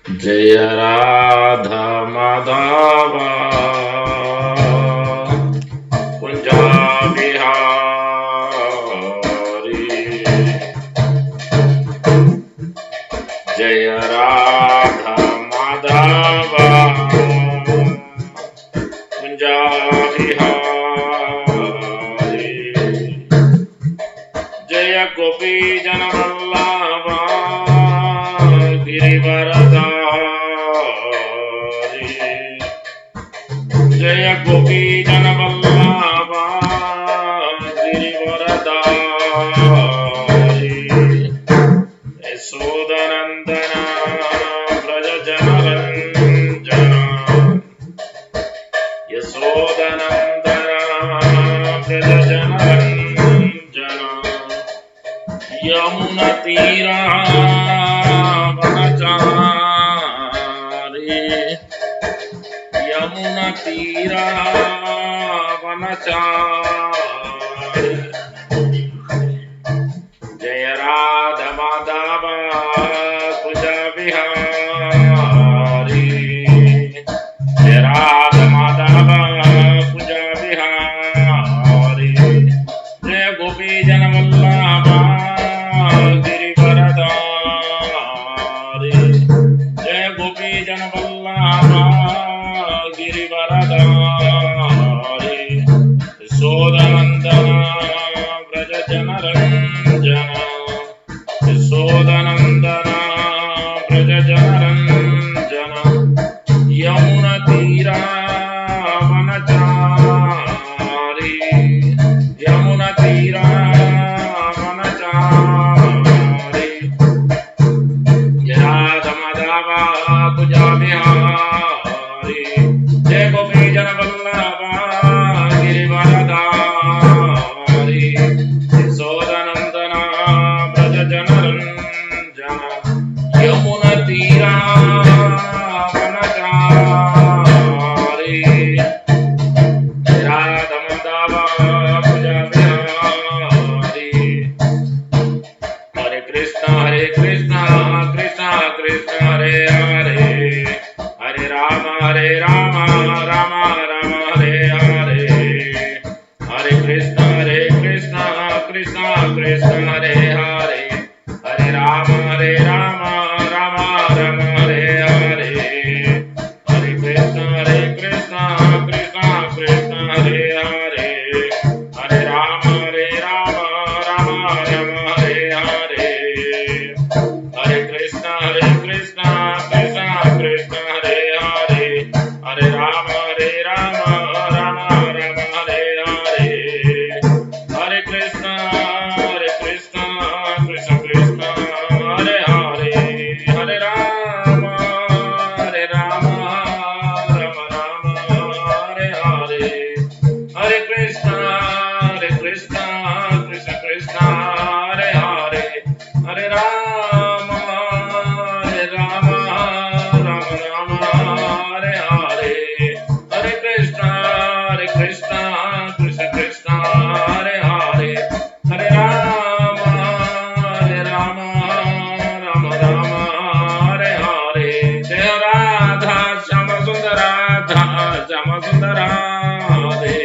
जय राधा माधव कुंजा बिहारी। जय राधा माधव कुंजा बिहारी। जय गोपी जन वल्लभ गिरिवरधारी। जय गोपी जन वल्लभ गिरिवरधारी। यशोदनंदन व्रज जनरंजन। यशोदनंदन व्रज जनरंजन। यमुना तीरा वनचारी। यमुना तीरा वनचारी। जय राधा माधव कुंजा बिहारी। जय राधा माधव कुंजा बिहारी। जय गोपी जन वल्लभ गिरिवरधारी। जय गोपी जन वल्लभ गिरिवरधारी। यशोदनंदन व्रज जनरंजन। यशोदनंदन व्रज जनरंजन। यमुना तीरा वनचारी। यमुना तीरा वनचारी। जय राधा माधव कुंजा बिहारी। जय गोपी जन वल्लभ गिरिवरधारी। यशोदनंदन व्रज जनरंजन। यमुना तीरा वनचारी। जय राधा माधव कुंजा बिहारी। हरे कृष्णा कृष्णा कृष्ण हरे हरे। हरे राम राम राम हरे हरे। हरे कृष्ण कृष्ण कृष्ण हरे हरे। हरे राम राम राम हरे हरे। हरे कृष्ण कृष्ण कृष्ण हरे हरे। हरे राम राम राम हरे हरे। हरे कृष्ण कृष्ण कृष्ण हरे हरे। हरे राम राम राम हरे हरे। हरे कृष्ण कृष्ण कृष्ण हरे हरे। हरे राम राम राम हरे हरे। हरे कृष्ण कृष्ण कृष्ण हरे हरे। हरे राम राम राम हरे हरे। हरे कृष्ण कृष्ण कृष्ण हरे हरे। हरे राम राम राम हरे हरे। जय राधा श्याम सुंदर राधा श्याम सुंदर राधे।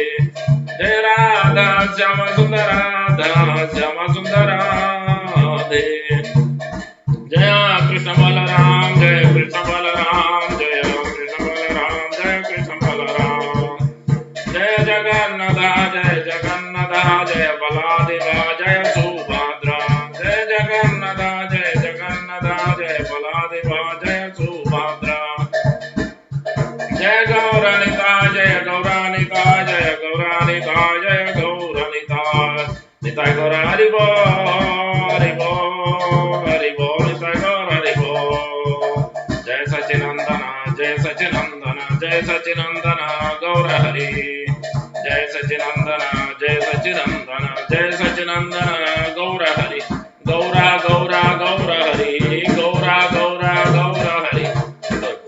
जय राधा श्याम सुंदर राधा श्याम सुंदर राधे। जय कृष्ण बलराम जय कृष्ण बलराम। जय कृष्ण बलराम जय कृष्ण बलराम। जय जगन्नाथ जय बलादेवा जय सुभद्रा। जय जगन्नाथ जय बलादेवा जय सुभद्रा। जय गौरानिता जय गौरानिता जय गौरानिता जय गौरानिता। निताय गौर हरि बोल हरि बोल हरि बोल। निताय गौर हरि बोल। जय सच्चिनंदन जय सच्चिनंदन जय सच्चिनंदन गौर हरि। जय सच्चिनंदन जय सच्चिनंदन जय सच्चिनंदन गौर हरि। गौरा गौरा गौर हरि गौरा गौरा गौर हरि।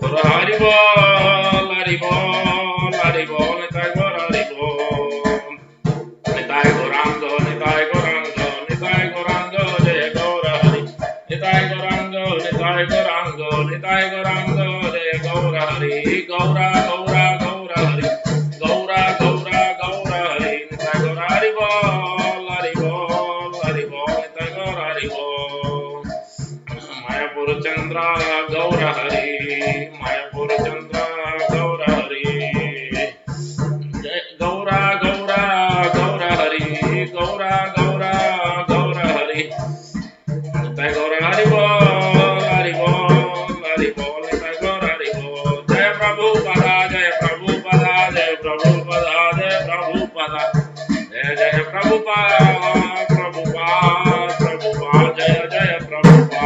गौर हरि बोल हरि बोल हरि बोल। निताय गौर हरि बोल। निताय गौरांग निताय गौरांग निताय गौरांग जय गौर Hari. Nitai Gaurang Nitai Gaurang Nitai Gaurang Gauranga, Jaya Gaura Hari, Gaura, Gaura, Gaura Hari, Gaura, Gaura, Gaura Hari, Nitai Gaura Hari Bol, Hari Bol, Hari Bol, Nitai Gaura Hari Bol. Mayapur Chandra, Gaura Hari, Mayapur Chandra, Gaura Hari. Gaura, Gaura, Gaura Hari, Gaura, Gaura, Gaura Hari. Nitai Gaura Hari Bol, Hari Bol, Hari Bol, Nitai Gaura Hari Bol. Jai Prabhupada, Jai Prabhupada, Jai Prabhupada, Jai Prabhupada. Jai Jai Prabhupada, Prabhupada, Prabhupada, Jai Jai Prabhupada.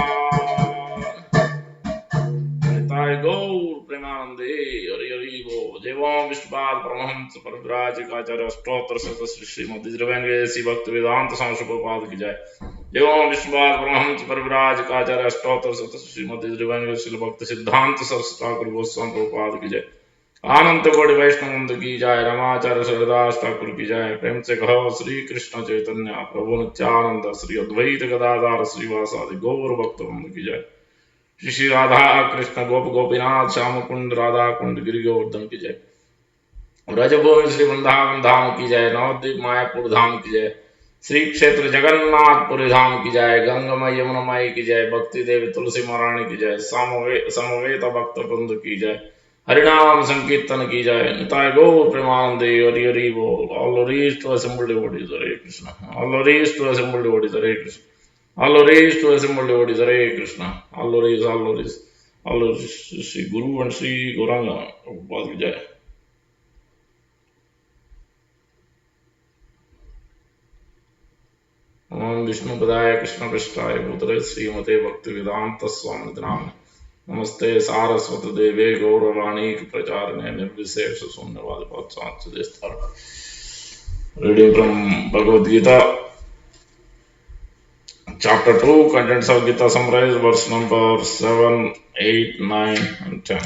Nitai Gaur Premanande, Hari Hari Bol. Jai Om Vishnupada Paramahamsa Parivrajakacarya Ashtottara Shastri Srimati Dhruvangresi Bhaktivedanta Swami Prabhupada ki jai. Jai Om Vishnupada Paramahamsa Parivrajakacarya Ashtottara Shastri Srimati Dhruvangresi Bhakti Siddhanta Saraswati Thakur Goswami Prabhupada ki jai. आनंद कोटि वैष्णव की जय, रमाचार्य हरिदास ठाकुर की जय। प्रेम से कहो श्री कृष्ण चैतन्य प्रभु नित्यानंद, श्री अद्वैत गदाधर श्रीवासादि गौर भक्त वृंद की जय। श्री श्री राधा कृष्ण गोप गोपीनाथ श्याम कुंड राधा कुंड गिरि गोवर्धन की जय। ब्रजभूमि श्री वृंदावन धाम की जय। नवद्वीप मायापुर धाम की जय। श्री क्षेत्र जगन्नाथपुरी धाम की जय। गंगमय यमुनामय की जय। भक्ति देवी तुलसी महारानी की जय। समवेत भक्त वृंद की जय। हरिनाम संकीर्तन की जय। निताय गौर प्रेमानंदे, हरि हरि बोल। All glories to assembled devotees, Hare Krishna. All glories to assembled devotees, Hare Krishna. All glories to assembled devotees, Hare Krishna. All glories, all glories, all glories. Shri Guru and Shri Gauranga Prabhupada की जय। ओम विष्णु पदाय कृष्ण पृष्ठाय भूतले श्रीमते भक्ति वेदांत स्वामी नाम। नमस्ते सारस्वत देवे गौरवाणी प्रचारणे निर्विशेष शून्यवाद पाश्चात्य। Reading from Bhagavad Gita, chapter 2, contents of Gita summarized, verse number 7, 8, 9, and 10.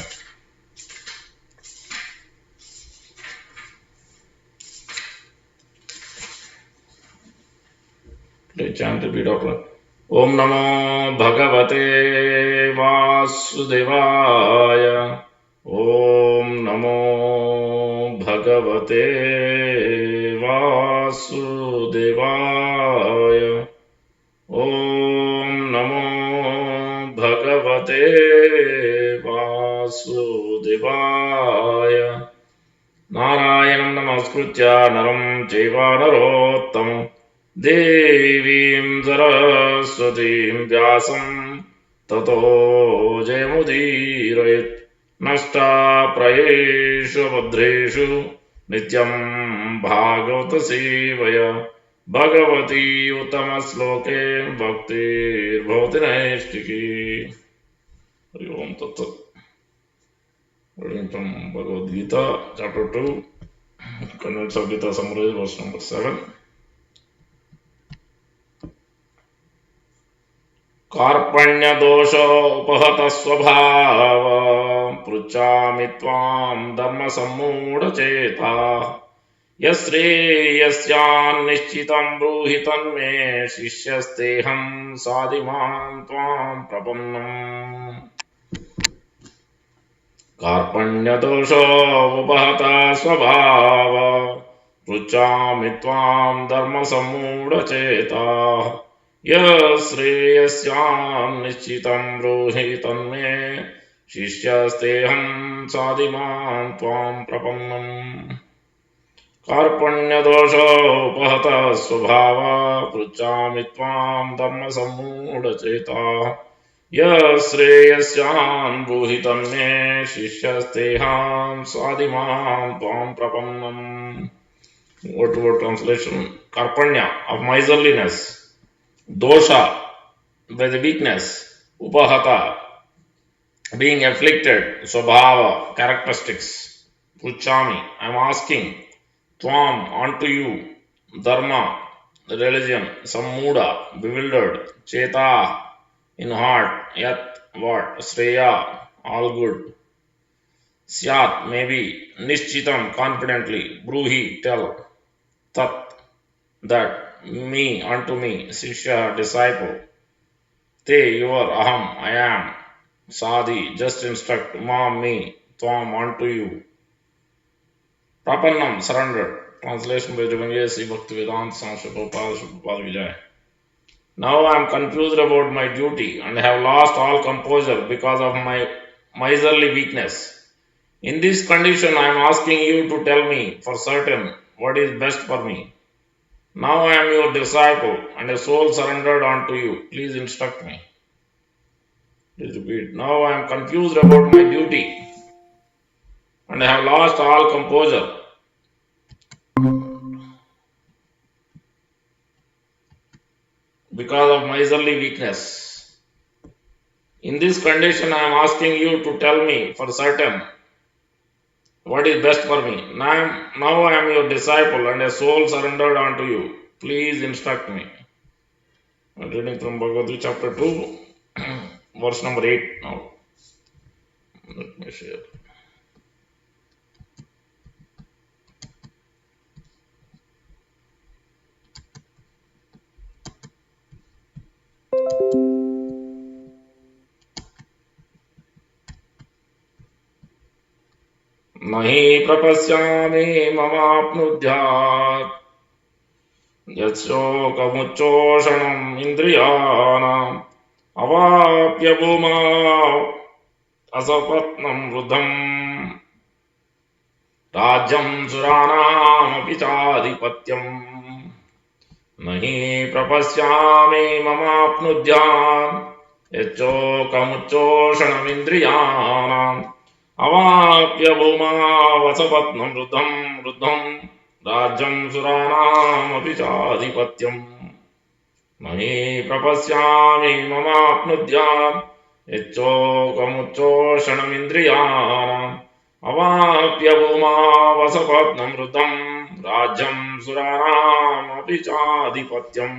Please chant, repeat after. Om Namo Bhagavate Vasudevaya. Om Namo Bhagavate Vasudevaya. Om Namo Bhagavate Vasudevaya. Narayanam Namaskritya Naram Chaiva Narottamam Devim Saraswatim Vyasam Tato Jayamudirayat. Nasta Prayeshu Bhadreshu Nityam Bhagavata Sevaya. Bhagavati Uttama Sloke Bhaktir Bhavati Naistiki. Hari Om Tat Sat. Reading from Bhagavad Gita, chapter 2, contents of Gita summary, verse number 7. कार्पण्य दोष उपहत स्वभाव पृच्छामि त्वां धर्म सम्मूढ़ चेता। यश्रेयस्यान्निश्चितं ब्रूहि तन्मे शिष्यस्तेऽहं साधिमां त्वां प्रपन्नम्। कार्पण्य दोष उपहत स्वभाव पृच्छामि त्वां धर्म सम्मूढ़ चेता। यश्रेयस्यान्निश्चितं ब्रूहि तन्मे शिष्यस्तेऽहं साधिमां त्वां प्रपन्नम्। कार्पण्य दोष उपहत स्वभाव पृच्छामि त्वां धर्म सम्मूढ़ चेता। यश्रेयस्यान् ब्रूहि तन्मे शिष्यस्तेऽहं साधिमां त्वां प्रपन्नम्। Word to word translation. Karpanya, of miserliness. Dosha, by the weakness. Upahata, being afflicted. Swabhava, characteristics. Puchami, I am asking. Tvam, unto you. Dharma, the religion. Sammuda, bewildered. Cheta, in heart. Yat, what? Sreya, all good. Syat, maybe. Nishchitam, confidently. Bruhi, tell. Tat, that. Me, unto me. Shishya, disciple. Te, your. Aham, I am. Sadi, just instruct, Mam, me, Tvam, unto you. Prapannam, surrender. Translation by Divine C. Bhaktivedanta Swami Prabhupada Vijay. Now I am confused about my duty and have lost all composure because of my miserly weakness. In this condition, I am asking you to tell me for certain what is best for me. Now I am your disciple and a soul surrendered unto you. Please instruct me. Please repeat. Now I am confused about my duty and I have lost all composure because of miserly weakness. In this condition, I am asking you to tell me for certain what is best for me. Now I am your disciple and a soul surrendered unto you. Please instruct me. I'm reading from Bhagavad Gita chapter 2, verse number 8 now. Let me share. नहि प्रपश्यामि ममाप्नुद्यात् यच्छोकमुच्चोषणम् इन्द्रियाणाम् अवाप्य भूमा असपत्नं वृद्धम् राज्यं सुराणामपि चाधिपत्यम् नहि प्रपश्यामि ममाप्नुद्यात् यच्छोकमुच्चोषणमिन्द्रियाणाम् अवाप्य भूमा वसपत्नं वृद्धं राज्यं सुराणामपि चाधिपत्यम् नहि प्रपश्यामि ममाप्नुद्यात् यच्छोकमुच्चोषणमिन्द्रियाणाम् अवाप्य भूमा वसपत्नं वृद्धं राज्यं सुराणामपि चाधिपत्यम्.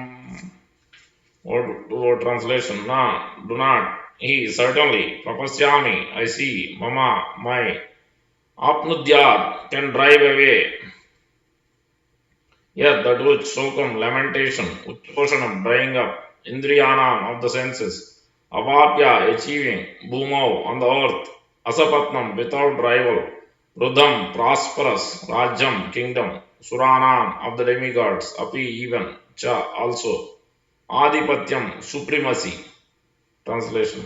Word translation. Na, do not. He, certainly. Prapasyami, I see. Mama, my. Apnudyat, can drive away. Yeah, that which shokam, lamentation. Utposhanam, drying up. Indriyanam, of the senses. Avapya, achieving. Bhumau, on the earth. Asapatnam, without rival. Rudham, prosperous. Rajyam, kingdom. Suranam, of the demigods. Api, even. Cha, also. Adhipatyam, supremacy. Translation.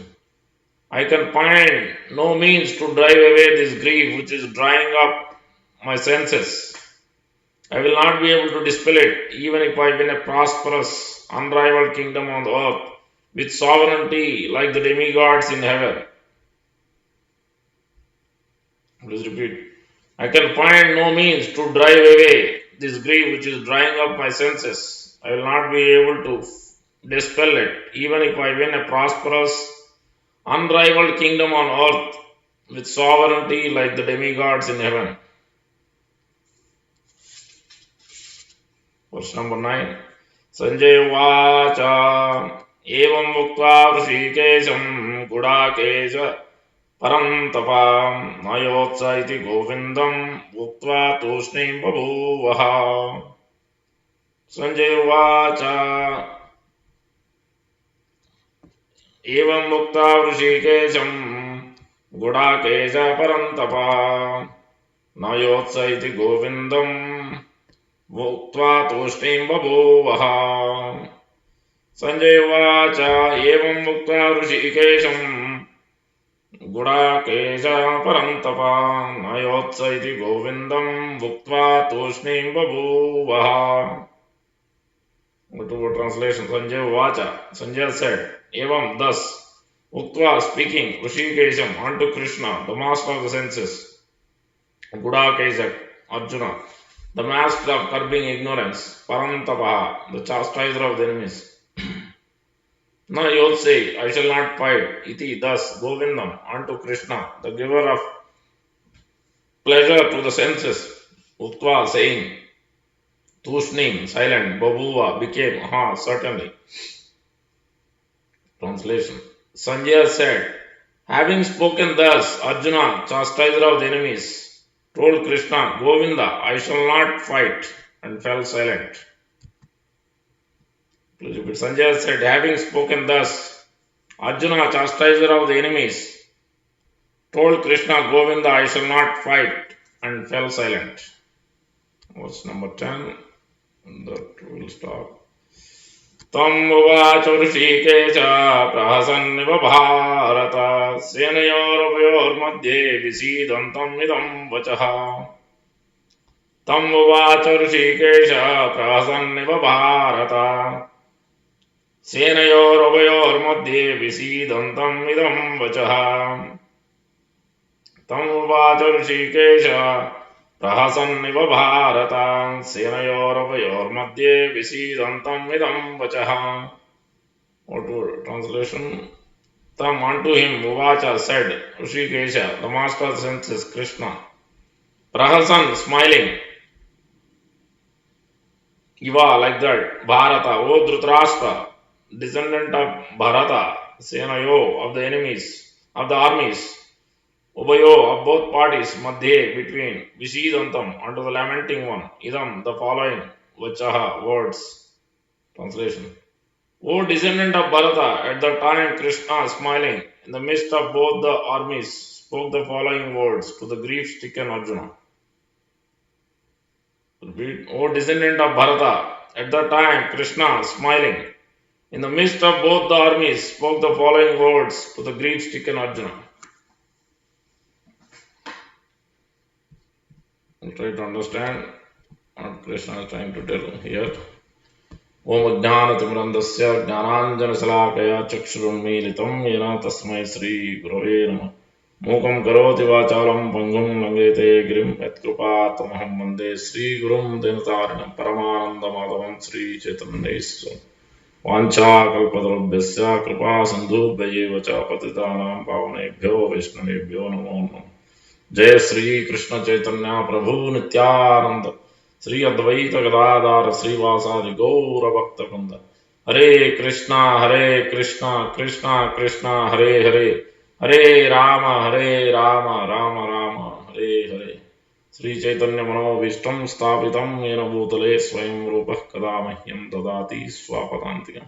I can find no means to drive away this grief which is drying up my senses. I will not be able to dispel it, even if I win a prosperous, unrivaled kingdom on the earth with sovereignty like the demigods in heaven. Please repeat. I can find no means to drive away this grief which is drying up my senses. I will not be able to dispel it, even if I win a prosperous, unrivaled kingdom on earth with sovereignty like the demigods in heaven. Verse number 9. Sanjay Vacha Evam Mukta Rishikesham Gudakesha Parantapam Nayotsa iti Govindam Uktva Tushnim Babhuvaha. Sanjay Vacha Evam Mukta Rishikesham Gudakesha Parantapa Nayotsa iti Govindam Uktva Tushnim Babhuvaha. Sanjay Vacha Evam Mukta Rishikesham Gudakesha Parantapa Nayotsa iti Govindam Uktva Tushnim Babhuvaha. Word translation. Sanjay Vacha. Sanjay said, Evam, thus, Uktva, speaking, Rishikesham, unto Krishna, the master of the senses, Gudakesha, Arjuna, the master of curbing ignorance, Parantapaha, the chastiser of the enemies. Now you will say, I shall not fight, iti, thus, Govindam, unto Krishna, the giver of pleasure to the senses, Uktva, saying, Tushnim, silent, Babhuva, became, certainly. Translation. Sanjaya said, having spoken thus, Arjuna, chastiser of the enemies, told Krishna, Govinda, I shall not fight, and fell silent. Please repeat. Sanjaya said, having spoken thus, Arjuna, chastiser of the enemies, told Krishna, Govinda, I shall not fight, and fell silent. Verse number 10, that will stop. Tam uvacha Hrishikesha prahasanneva bharata senayoravyor madhye visidantam idam vachaha. Tam uvacha Hrishikesha prahasanneva bharata सेनयोरवयोर मध्ये विसीदन्तम् इदं वचः तम् उवाच ऋषिकेश प्रहसन्निव भारत सेनयोरवयोर मध्ये विसीदन्तम् इदं वचः. Translation. Tam unto him Uvacha said, Hrishikesha, the master senses Krishna. Prahasan, smiling. Iva, like that. Bharata, O Dhritarashtra, descendant of Bharata, Senayo, of the enemies, of the armies, Ubayo, of both parties, Madhye, between, Visidantam, unto the lamenting one, Idam, the following, Vachaha, words. Translation. O descendant of Bharata, at the time Krishna, smiling, in the midst of both the armies, spoke the following words to the grief-stricken Arjuna. Repeat. O descendant of Bharata, at the time Krishna, smiling, in the midst of both the armies, spoke the following words to the grief-stricken Arjuna. We'll try to understand what Krishna is trying to tell here. Om Ajnanatimrandasya Jnananjana Salakaya Chakshurunmilitam Yena Tasmai Sri Gurave Namah. Mukam Karoti Vachalam Pangum Langete Girim Yatkrupatamaham Mande Sri Gurum Denatarinam Paramananda Madhavam Sri Chaitanya Vancha Kalpatarabhyasya Kripa Sandhubhyayev Cha Patitanam Pavanebhyo Vaishnavebhyo Namo Namo. Jai Sri Krishna Chaitanya Prabhu Nityananda Sri Advaita Gadadhara Srivasadi Gaura Bhakta Kunda. Hare Krishna, Krishna Krishna, Hare Hare, Hare Rama, Rama Rama, Hare Hare. Sri Chaitanya Mano Vishtam Stapitam Yena Bhutale Swayam Rupah Kadamahyam Dadati Swapatantikam.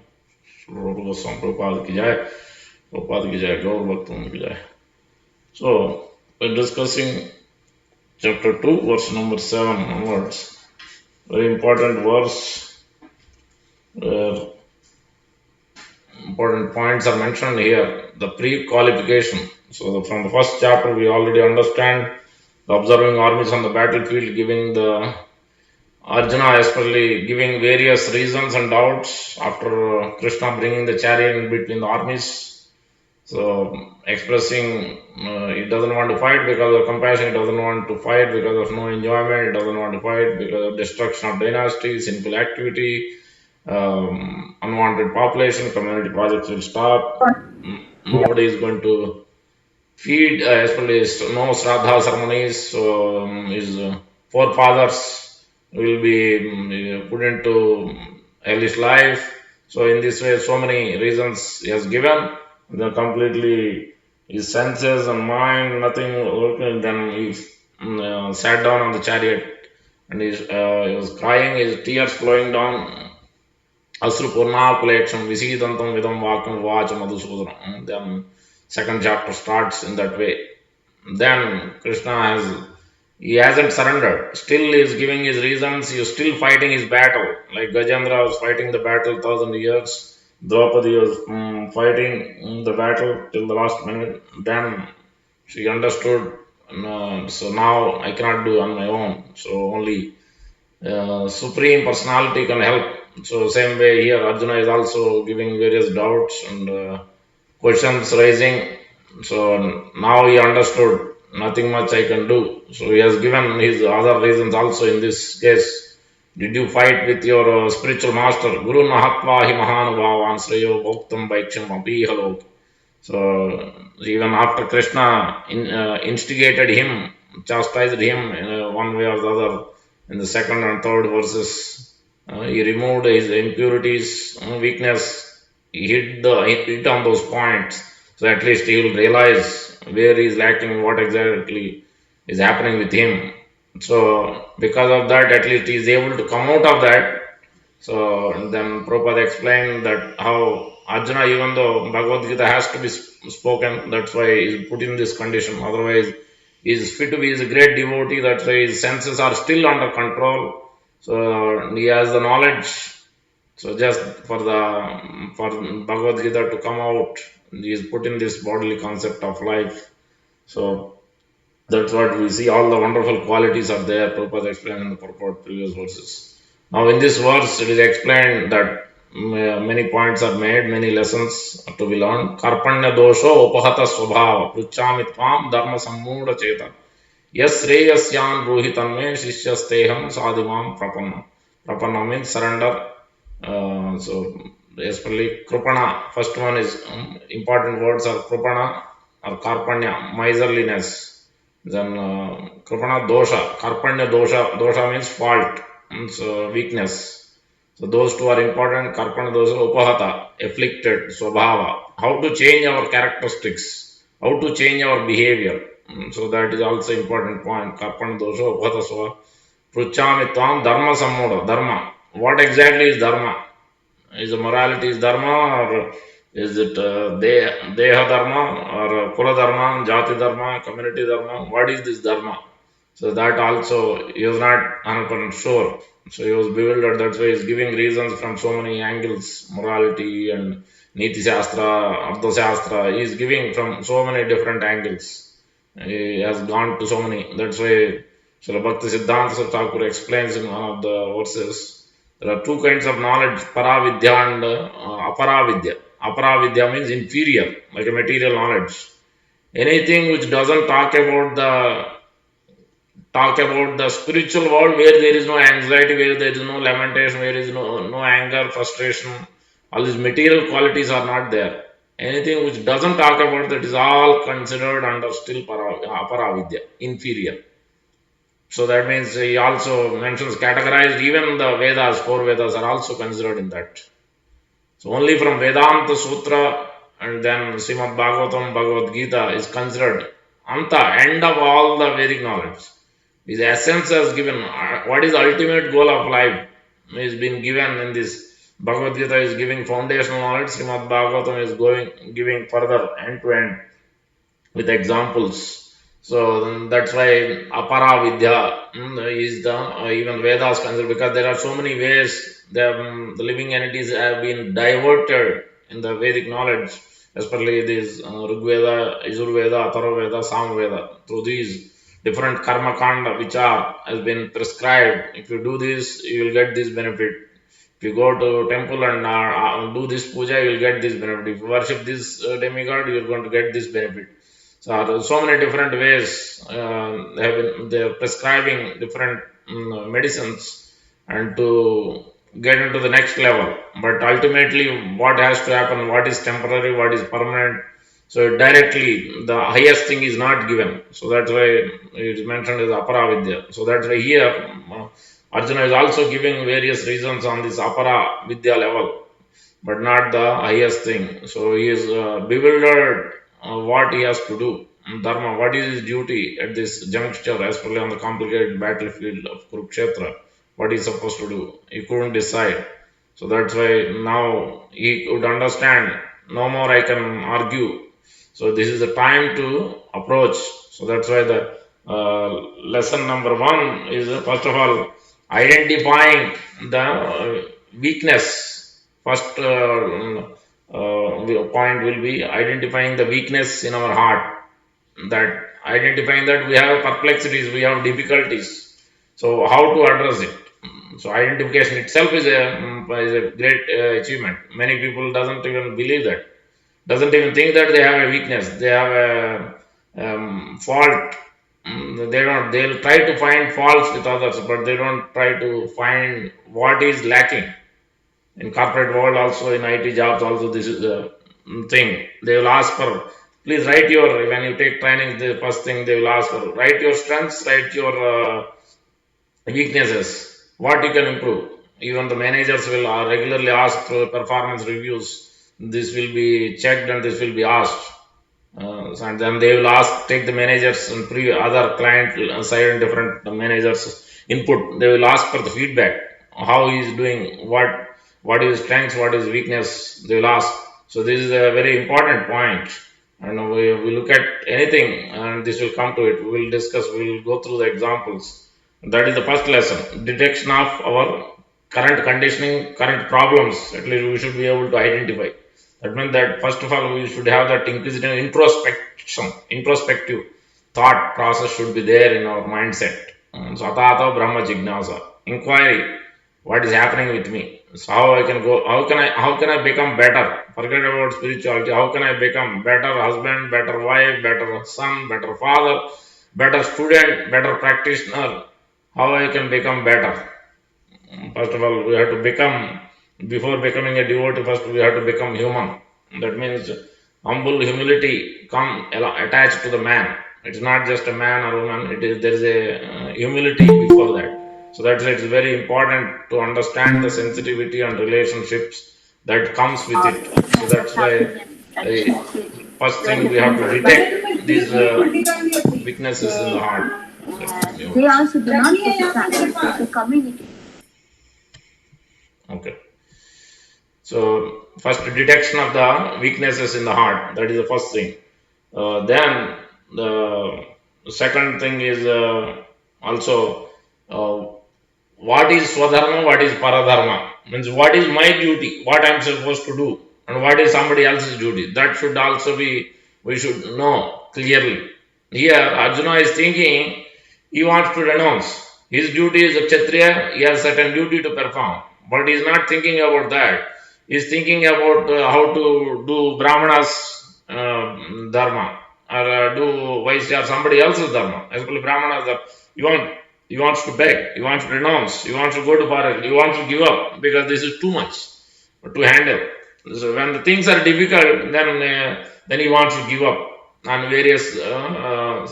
Rupa Goswami Prabhupada ki jai, Prabhupada ki jai, Gaur Bhaktan ki jai. So, we're discussing chapter 2, verse number 7 onwards. Very important verse where important points are mentioned here. The pre-qualification. So from the first chapter we already understand the observing armies on the battlefield, giving the Arjuna especially giving various reasons and doubts after Krishna bringing the chariot in between the armies. So expressing he doesn't want to fight because of compassion, he doesn't want to fight because of no enjoyment, he doesn't want to fight because of destruction of dynasty, sinful activity, unwanted population, community projects will stop. Nobody is going to feed, especially no Shraddha ceremonies, so his forefathers will be put into hellish life. So in this way, so many reasons he has given. Then completely his senses and mind, nothing working. Then he sat down on the chariot and he was crying, his tears flowing down. Asru Purna Kuleksham Visidantam Vidam Vakam Vacha Madhusudanam. Then second chapter starts in that way. Then Krishna he hasn't surrendered. Still he is giving his reasons. He is still fighting his battle. Like Gajendra was fighting the battle 1,000 years. Draupadi was fighting the battle till the last minute. Then she understood, so now I cannot do on my own. So only Supreme Personality can help. So same way here, Arjuna is also giving various doubts and questions rising. So now he understood, nothing much I can do. So he has given his other reasons also in this case. Did you fight with your spiritual master? Guru Nahatva hi Mahanubhavan Sreyo Bhoktam Vaiksham Abhihalok. So even after Krishna instigated him, chastised him in one way or the other, in the second and third verses, he removed his impurities, weakness, he hit on those points. So at least he will realize where he is lacking, what exactly is happening with him. So because of that, at least he is able to come out of that. So then Prabhupada explained that how Arjuna, even though Bhagavad Gita has to be spoken, that's why he's put in this condition. Otherwise, he is fit to be, he is a great devotee, that's why his senses are still under control. So he has the knowledge. So just for Bhagavad Gita to come out, he is put in this bodily concept of life. So that's what we see. All the wonderful qualities are there. Prabhupada explained in the purport previous verses. Now in this verse, it is explained that many points are made, many lessons to be learned. Karpanya dosho upahata swabhava pruchami tvam dharma sammuda cheta yas sreyasyan bruhitam me shishyasteham sadimam prapanna. Prapanna means surrender. So especially krupana, first one is important words are krupana or karpanya, miserliness. Then kripana dosha, karpanya dosha, dosha means fault, means weakness. So those two are important. Karpana dosha, upahata, afflicted, swabhava. How to change our characteristics, how to change our behavior. So that is also important point. Karpana dosha, upahata swabhava. Pruchami dharma sammuda, dharma. What exactly is dharma? Is the morality is dharma, or is it deha dharma, or kula dharma, jati dharma, community dharma? What is this dharma? So that also he was not 100% sure. So he was bewildered. That's why he is giving reasons from so many angles, morality and Niti Shastra, Ardha Shastra. He is giving from so many different angles. He has gone to so many. That's why Srila Bhakti Siddhanta Thakur explains in one of the verses. There are two kinds of knowledge, paravidya and aparavidya. Aparavidya means inferior, like a material knowledge. Anything which doesn't talk about the spiritual world, where there is no anxiety, where there is no lamentation, where there is no anger, frustration, all these material qualities are not there. Anything which doesn't talk about that is all considered under still aparavidya, inferior. So that means he also mentions categorized, even the Vedas, 4 Vedas are also considered in that. So only from Vedanta Sutra and then Srimad Bhagavatam, Bhagavad Gita is considered Anta, end of all the Vedic knowledge. His essence has given, what is the ultimate goal of life is been given in this. Bhagavad Gita is giving foundational knowledge, Srimad Bhagavatam is giving further end to end with examples. So that's why apara vidya is the even Vedas considered, because there are so many ways the living entities have been diverted in the Vedic knowledge, especially these Rigveda, Yajurveda, Atharvaveda, Samaveda. Through these different karma kanda which has been prescribed. If you do this, you will get this benefit. If you go to temple and do this puja, you will get this benefit. If you worship this demigod, you are going to get this benefit. So there are so many different ways they are prescribing different medicines and to get into the next level. But ultimately, what has to happen, what is temporary, what is permanent. So directly, the highest thing is not given. So that's why it is mentioned as apara vidya. So that's why here Arjuna is also giving various reasons on this apara vidya level, but not the highest thing. So he is bewildered what he has to do. Dharma, what is his duty at this juncture, especially on the complicated battlefield of Kurukshetra? What he is supposed to do? He couldn't decide. So that's why now he could understand. No more I can argue. So this is the time to approach. So that's why the lesson number 1 is first of all identifying the weakness. First point will be identifying the weakness in our heart. That identifying that we have perplexities, we have difficulties. So how to address it? So identification itself is a great achievement. Many people doesn't even believe that, doesn't even think that they have a weakness, they have a fault. They'll try to find faults with others, but they don't try to find what is lacking. In corporate world also, in IT jobs also, this is the thing. They will ask for, please write your, when you take training, the first thing they will ask for, write your strengths, write your weaknesses, what you can improve. Even the managers will regularly ask through performance reviews. This will be checked and this will be asked. And then they will ask, take the managers and other client side and different managers input. They will ask for the feedback, how he is doing, what is strengths, what is weakness. They will ask. So this is a very important point. And we look at anything, and this will come to it. We will discuss. We will go through the examples. That is the first lesson: detection of our current conditioning, current problems. At least we should be able to identify. That means that first of all we should have that inquisitive introspective thought process should be there in our mindset. So atata brahma jignasa, inquiry, what is happening with me. So how I can go, how can I become better? Forget about spirituality. How can I become better husband, better wife, better son, better father, better student, better practitioner? How I can become better? First of all, we have to become, before becoming a devotee, first we have to become human. That means humble humility come attached to the man. It's not just a man or woman. It is there is a humility before that. So that's it's very important to understand the sensitivity and relationships that comes with it. So that's why first thing we have to detect these weaknesses in the heart. They also do not focus on community. Okay. So first detection of the weaknesses in the heart. That is the first thing. Then the second thing is also uh, what is swadharma, what is paradharma. Means what is my duty, what I am supposed to do, and what is somebody else's duty. That should also be, we should know clearly. Here Arjuna is thinking he wants to renounce. His duty is a Kshatriya, he has certain duty to perform. But he is not thinking about that. He is thinking about how to do Brahmana's dharma or do Vaishya or somebody else's dharma. Especially Brahmana's dharma. He wants to beg, he wants to renounce, he wants to go to forest, he wants to give up because this is too much to handle. So when the things are difficult, then he wants to give up on various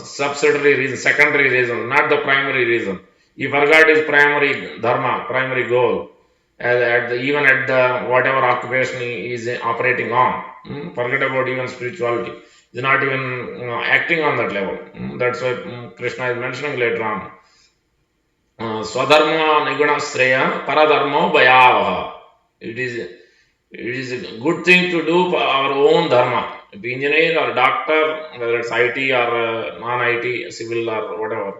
subsidiary reasons, secondary reasons, not the primary reason. He forgot his primary dharma, primary goal, even at the whatever occupation he is operating on. Forget about even spirituality. He's not even acting on that level. That's what Krishna is mentioning later on. Swadharma niguna sreya paradharma bhayavaha. It is a good thing to do for our own dharma. If engineer or doctor, whether it's IT or non-IT, civil or whatever,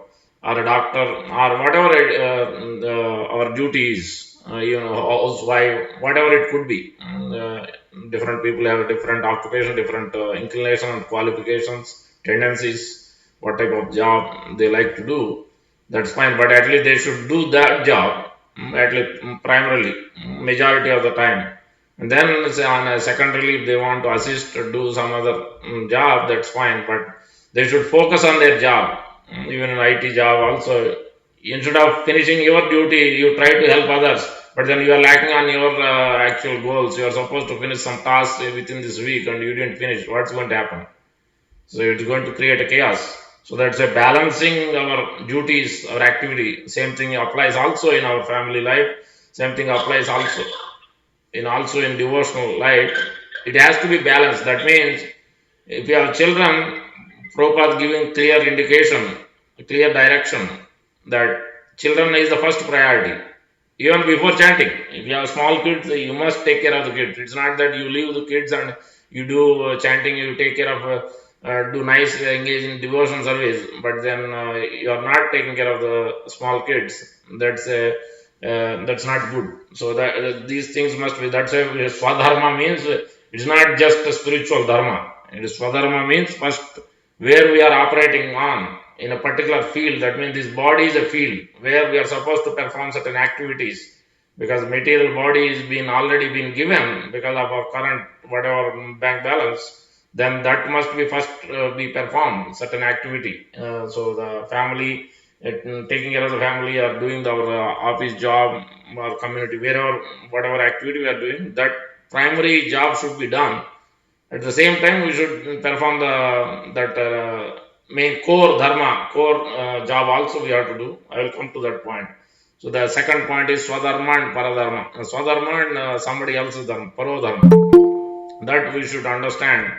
or a doctor or whatever our duty is, housewife, whatever it could be. Different people have a different occupation, different inclination and qualifications, tendencies, what type of job they like to do. That's fine, but at least they should do that job, at least primarily, majority of the time. And then say on a secondarily, if they want to assist or do some other job, that's fine. But they should focus on their job. Even in IT job also, instead of finishing your duty, you try to help others. But then you are lacking on your actual goals. You are supposed to finish some tasks within this week, and you didn't finish. What's going to happen? So it's going to create a chaos. So that's a balancing our duties, our activity. Same thing applies also in our family life. Same thing applies also in devotional life. It has to be balanced. That means if you have children, Prabhupada giving clear indication, clear direction that children is the first priority. Even before chanting, if you have small kids, you must take care of the kids. It's not that you leave the kids and you do chanting, you take care of, do nice, engage in devotion service, but then you are not taking care of the small kids. That's not good. So that these things must be. That's why swadharma means it's not just a spiritual dharma. It is swadharma means first where we are operating on in a particular field. That means this body is a field where we are supposed to perform certain activities because material body is been already been given because of our current whatever bank balance. Then that must be first be performed certain activity. So the family taking care of the family or doing our office job or community wherever whatever activity we are doing, that primary job should be done. At the same time we should perform that main core dharma, core job also we have to do. I will come to that point. So the second point is swadharma and paradharma. Swadharma and somebody else's dharma, parodharma, that we should understand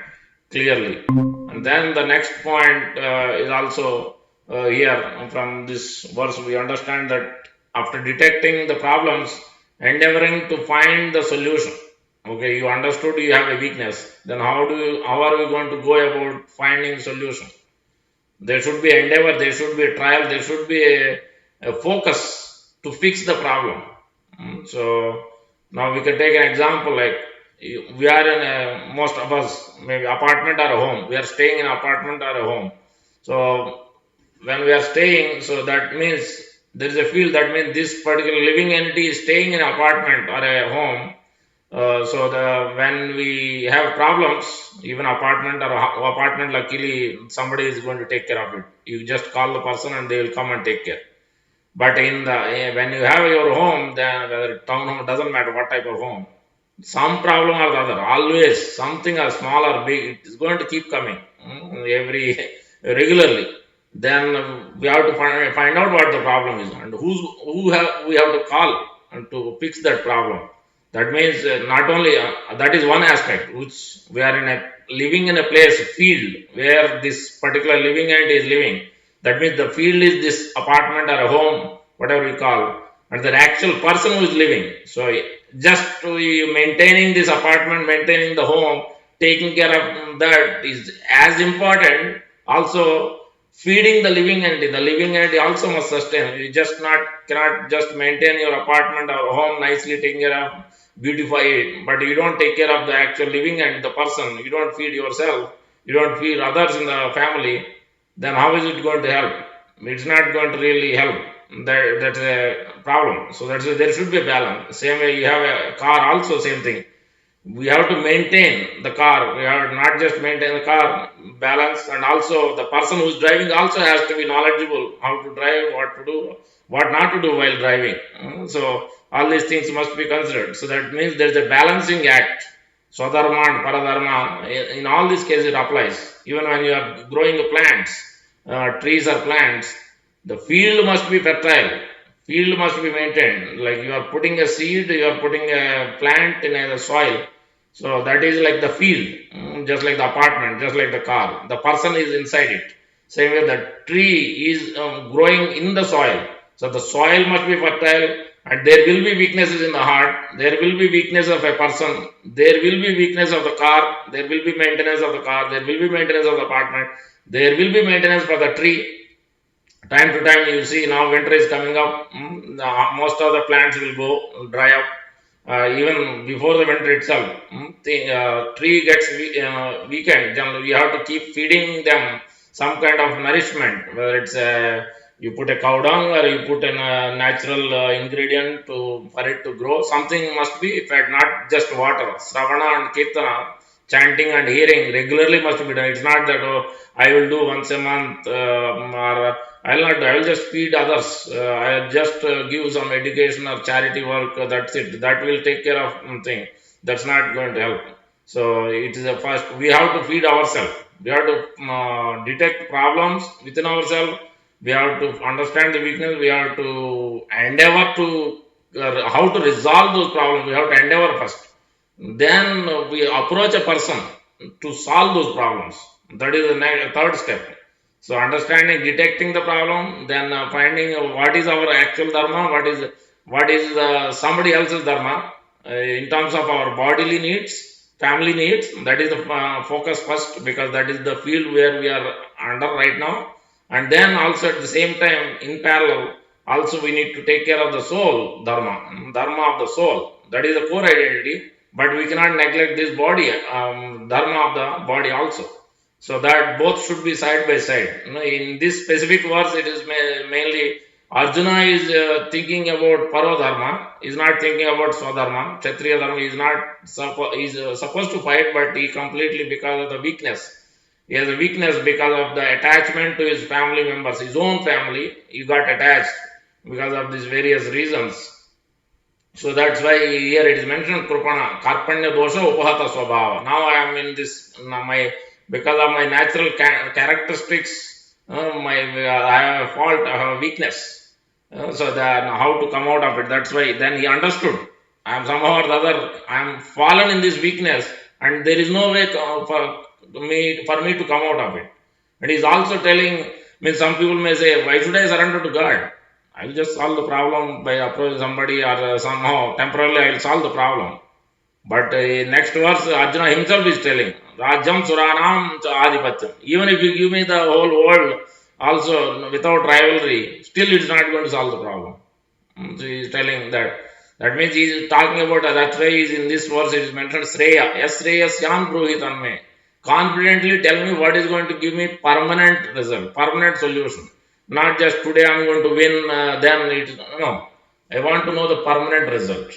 clearly. And then the next point is also here from this verse we understand that after detecting the problems, endeavoring to find the solution. Okay, you understood you have a weakness. Then how are we going to go about finding solution? There should be endeavor, there should be a trial, there should be a focus to fix the problem. So now we can take an example like we are in a, most of us maybe apartment or a home. We are staying in an apartment or a home. So when we are staying, so that means there is a field, that means this particular living entity is staying in an apartment or a home. So the when we have problems, even apartment, luckily somebody is going to take care of it. You just call the person and they will come and take care. But in the when you have your home, then whether town home, doesn't matter what type of home, some problem or the other, always something or small or big, it is going to keep coming every regularly. Then we have to find out what the problem is and we have to call and to fix that problem. That means not only that is one aspect which we are in a living in a place field where this particular living entity is living. That means the field is this apartment or a home, whatever we call, and the actual person who is living. So just to maintaining this apartment, maintaining the home, taking care of that is as important. Also feeding the living entity. The living entity also must sustain. You just not cannot just maintain your apartment or home nicely, taking care of, beautify it, but you don't take care of the actual living and the person. You don't feed yourself. You don't feed others in the family. Then how is it going to help? It's not going to really help. That's a problem. So there should be a balance. Same way you have a car, also same thing. We have to maintain the car. We have to not just maintain the car, balance, and also the person who is driving also has to be knowledgeable how to drive, what to do, what not to do while driving. So all these things must be considered. So that means there is a balancing act. Swadharma and Paradharma. In all these cases it applies. Even when you are growing the plants, trees or plants, the field must be fertile. Field must be maintained. Like you are putting a seed, you are putting a plant in a soil. So that is like the field, just like the apartment, just like the car. The person is inside it. Same way the tree is growing in the soil. So the soil must be fertile, and there will be weaknesses in the heart. There will be weakness of a person. There will be weakness of the car. There will be maintenance of the car. There will be maintenance of the apartment. There will be maintenance for the tree. Time to time, you see now winter is coming up. Most of the plants will go dry up. Even before the winter itself, the tree gets weakened. Generally, you have to keep feeding them some kind of nourishment, whether it's you put a cow dung or you put a natural ingredient for it to grow. Something must be fed, not just water. Sravana and Kirtana, chanting and hearing regularly must be done. It's not that I will do once a month or I will not. I will just feed others. I will just give some education or charity work. That's it. That will take care of thing. That's not going to help. So it is a first. We have to feed ourselves. We have to detect problems within ourselves. We have to understand the weakness. We have to endeavor to how to resolve those problems. We have to endeavor first. Then we approach a person to solve those problems. That is the third step. So understanding, detecting the problem, then finding what is our actual dharma, what is somebody else's dharma in terms of our bodily needs, family needs. That is the focus first, because that is the field where we are under right now. And then also at the same time, in parallel, also we need to take care of the soul dharma of the soul. That is the core identity. But we cannot neglect this body, dharma of the body also. So that both should be side by side. In this specific verse, it is mainly Arjuna is thinking about Parodharma, is not thinking about Swadharma. Kshatriya Dharma is not supposed to fight, but he completely, because of the weakness. He has a weakness because of the attachment to his family members, his own family. He got attached because of these various reasons. So that's why here it is mentioned Krupana, Karpanya Dosha Upahata Swabhava. Now I am in this, because of my natural characteristics, I have a fault, I have a weakness. So then how to come out of it? That's why then he understood. I am somehow or the other, I am fallen in this weakness, and there is no way for me to come out of it. And he is also telling, means some people may say, why should I surrender to God? I will just solve the problem by approaching somebody, or somehow temporarily I will solve the problem. But next verse, Arjuna himself is telling, Rajyam Suranam Adipatyam. Even if you give me the whole world also without rivalry, still it's not going to solve the problem. So he is telling that. That means he is talking about, that's why is in this verse it is mentioned Sreya. Yes, Sreyasyan Bruhitanme. Confidently tell me what is going to give me permanent result, permanent solution. Not just today I am going to win, then it, no. I want to know the permanent result,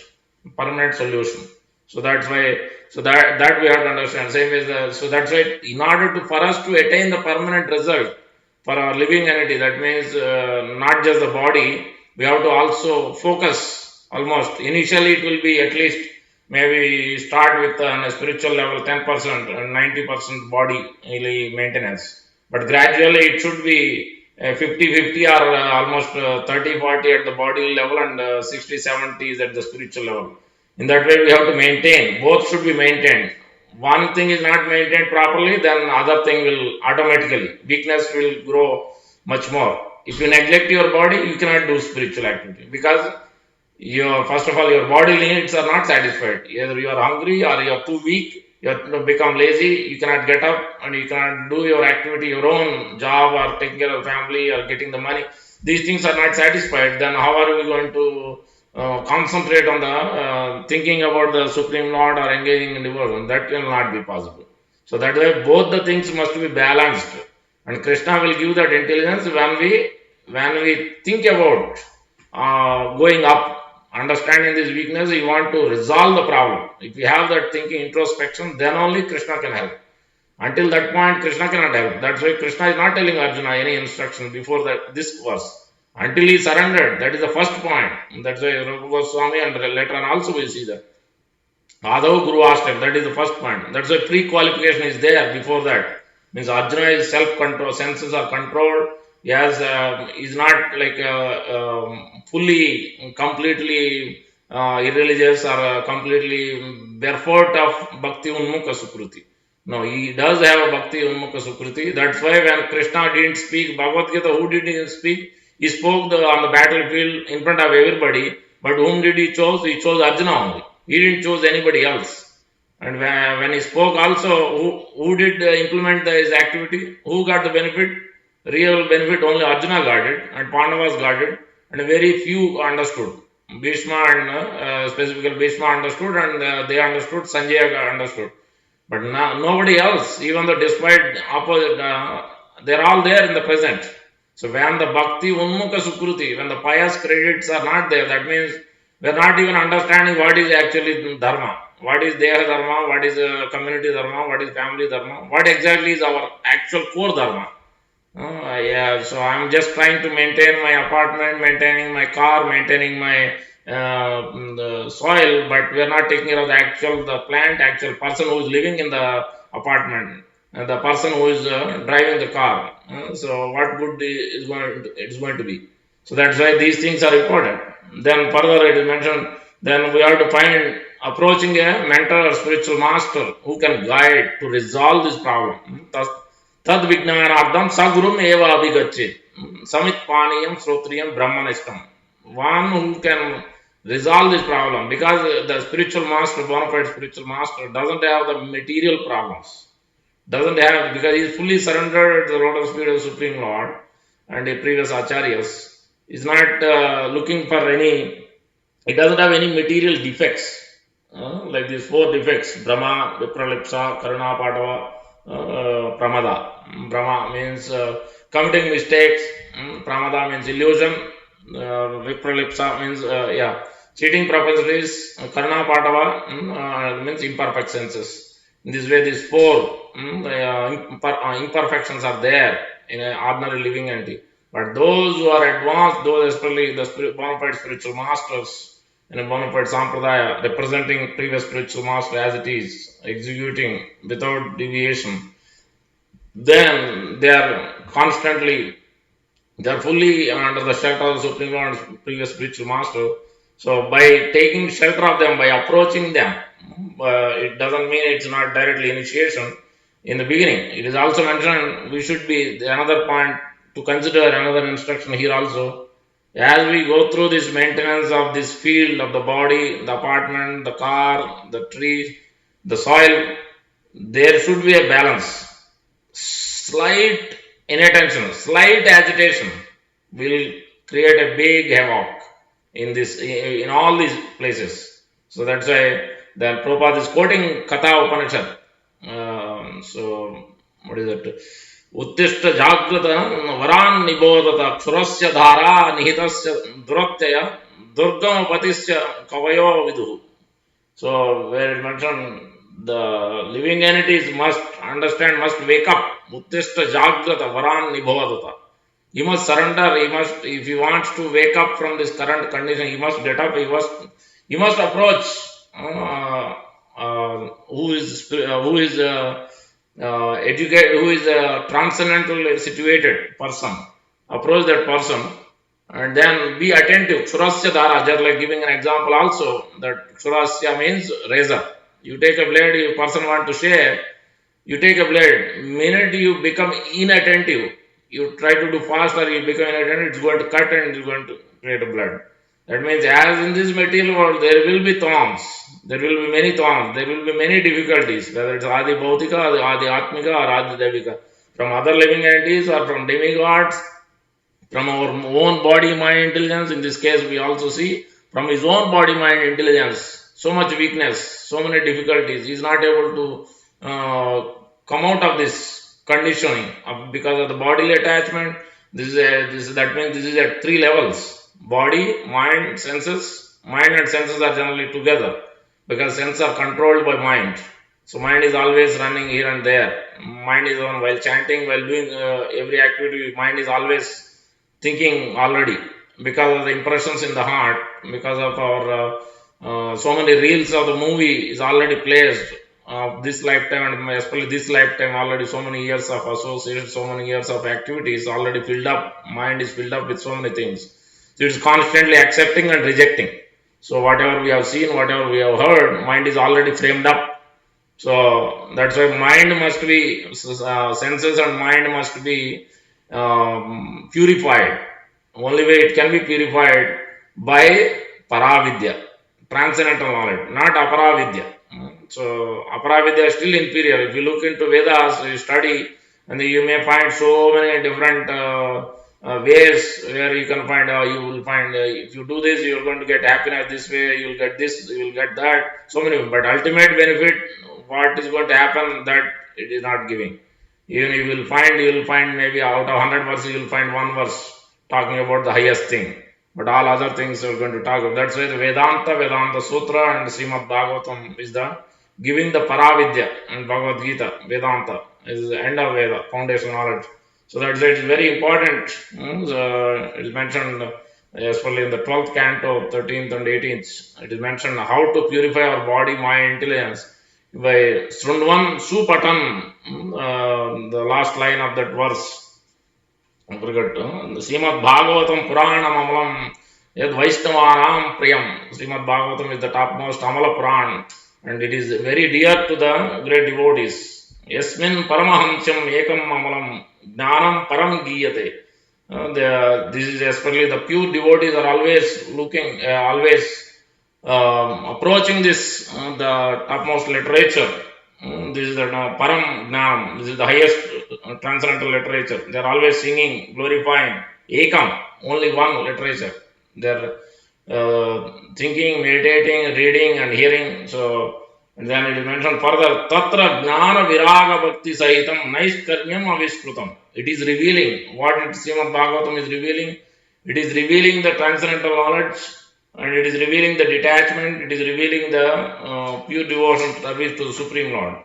permanent solution. So that's why, so that we have to understand. Same as so that's why in order to, for us to attain the permanent result for our living entity, that means not just the body, we have to also focus almost. Initially, it will be at least maybe start with on a spiritual level 10% and 90% body maintenance. But gradually, it should be 50-50 or almost 30-40 at the body level and 60-70 is at the spiritual level. In that way, we have to maintain. Both should be maintained. One thing is not maintained properly, then other thing will automatically, weakness will grow much more. If you neglect your body, you cannot do spiritual activity because your, first of all, your body needs are not satisfied. Either you are hungry or you are too weak, you have become lazy, you cannot get up and you cannot do your activity, your own job or taking care of family or getting the money. These things are not satisfied, then how are we going to concentrate on the thinking about the Supreme Lord or engaging in devotion? That will not be possible. So that way both the things must be balanced. And Krishna will give that intelligence when we think about going up, understanding this weakness, you want to resolve the problem. If you have that thinking introspection, then only Krishna can help. Until that point, Krishna cannot help. That's why Krishna is not telling Arjuna any instruction before that this verse. Until he surrendered, that is the first point. That's why Rupa Goswami and later on also will see that. Adhav Guru Ashtak, that is the first point. That's why pre-qualification is there before that. Means Arjuna is self-control, senses are controlled. He has, is not like fully, completely irreligious or completely barefoot of Bhakti Unmukha Sukruti. No, he does have a Bhakti Unmukha Sukruti. That's why when Krishna didn't speak Bhagavad Gita, who did he speak? He spoke on the battlefield in front of everybody. But whom did he choose? He chose Arjuna only. He didn't choose anybody else. And when he spoke also, who did implement his activity? Who got the benefit? Real benefit only Arjuna got it and Pandavas got it and very few understood. Bhishma and specifically Bhishma understood and they understood, Sanjaya understood. But nobody else, even though despite opposite, they're all there in the present. So when the Bhakti Unmukha Sukruti, when the pious credits are not there, that means we're not even understanding what is actually Dharma. What is Deha Dharma, what is community Dharma, what is family Dharma, what exactly is our actual core Dharma. Yeah, so I'm just trying to maintain my apartment, maintaining my car, maintaining my the soil, but we are not taking care of the plant, actual person who is living in the apartment, the person who is driving the car. So what good is going to be? So that's why these things are important. Then further it is mentioned, then we have to find approaching a mentor or spiritual master who can guide to resolve this problem. Tad Vijnanardam Sagurum Eva Abhigachet. Samit Paniyam Srotriyam Brahmanishtam. One who can resolve this problem because the spiritual master, bona fide spiritual master, doesn't have the material problems. Doesn't have, because he is fully surrendered at the lotus feet of the Supreme Lord and the previous acharyas. Is not looking for any, it doesn't have any material defects. Like these 4 defects: Brahma, Vipralipsa, Karuna, Padava, Pramada. Brahma means committing mistakes, Pramada means illusion, Vipralipsa means cheating propensities, Karuna, Padava means imperfect senses. In this way, these 4 imperfections are there in an ordinary living entity. But those who are advanced, those especially the bona fide spiritual masters in a bona fide sampradaya, representing previous spiritual master as it is, executing without deviation, then they are constantly, they are fully under the shelter of the Supreme Lord and previous spiritual master. So by taking shelter of them, by approaching them, it doesn't mean it's not directly initiation. In the beginning, it is also mentioned we should be, another point to consider, another instruction here also, As we go through this maintenance of this field of the body, the apartment, the car, the tree, the soil, there should be a balance. Slight inattention, slight agitation will create a big havoc in all these places. So that's why the Prabhupada is quoting Katha Upanishad. So what is it? Uttishta Jagrata Varan Nibodata Ksurasya Dhara Nihitasya Duratyaya Durgama Patisya Kavayo Vidu. So where it mentioned the living entities must understand, must wake up. Uttishta Jagrata Varan Nibodata. He must surrender, he must, if he wants to wake up from this current condition, he must get up, he must approach who is educated, who is a transcendental situated person. Approach that person and then be attentive. Surasya Dhara, just like giving an example also, that Surasya means razor. You take a blade, if person want to shave, you take a blade. Minute you become inattentive, you try to do faster, you become inattentive, it's going to cut and it's going to create a blood. That means as in this material world, there will be thorns. There will be many thorns. There will be many difficulties, whether it's Adi Bhautika, Adi Atmika, or Adi Devika. From other living entities or from demigods, from our own body, mind, intelligence. In this case, we also see from his own body, mind, intelligence, so much weakness, so many difficulties. He is not able to come out of this conditioning because of the bodily attachment. That means this is at three levels: body, mind, senses. Mind and senses are generally together because senses are controlled by mind. So mind is always running here and there. Mind is on while chanting, while doing every activity. Mind is always thinking already because of the impressions in the heart, because of our so many reels of the movie is already placed of this lifetime, and especially this lifetime, already so many years of association, so many years of activities already filled up. Mind is filled up with so many things. So it is constantly accepting and rejecting. So whatever we have seen, whatever we have heard, mind is already framed up. So that's why mind must be, senses and mind must be purified. Only way it can be purified by Paravidya, transcendental knowledge, not Aparavidya. So Aparavidya is still inferior. If you look into Vedas, you study, and you may find so many different ways where you can find, you will find if you do this, you are going to get happiness this way, you will get this, you will get that, so many. But ultimate benefit, what is going to happen, that it is not giving. Even you will find maybe out of 100 verses, you will find one verse talking about the highest thing. But all other things we are going to talk about. That's why the Vedanta Sutra and Srimad Bhagavatam is the giving the Paravidya, and Bhagavad Gita, Vedanta is the end of Veda, foundation knowledge. So that's it is very important. So it is mentioned, especially in the 12th canto, 13th and 18th, it is mentioned how to purify our body, mind, intelligence by Srundvan Supatan, the last line of that verse. I forgot. The Srimad Bhagavatam Puranam Amalam Yad Vaishnavanam Priyam. Srimad Bhagavatam is the topmost Amala Puran, and it is very dear to the great devotees. Yasmin Paramahamsam Ekam Amalam Jnanam Param Giyate. This is especially the pure devotees are always looking, approaching this, the topmost literature. This is the Param Gnam. This is the highest transcendental literature. They are always singing, glorifying. Ekam, only one literature. They are thinking, meditating, reading, and hearing. So, and then it is mentioned further, Tatra Gnana Viraga Bhakti Sahitam Naishkaryam Aviskrutam. It is revealing what Srimad Bhagavatam is revealing. It is revealing the transcendental knowledge, and it is revealing the detachment. It is revealing the pure devotion service to the Supreme Lord.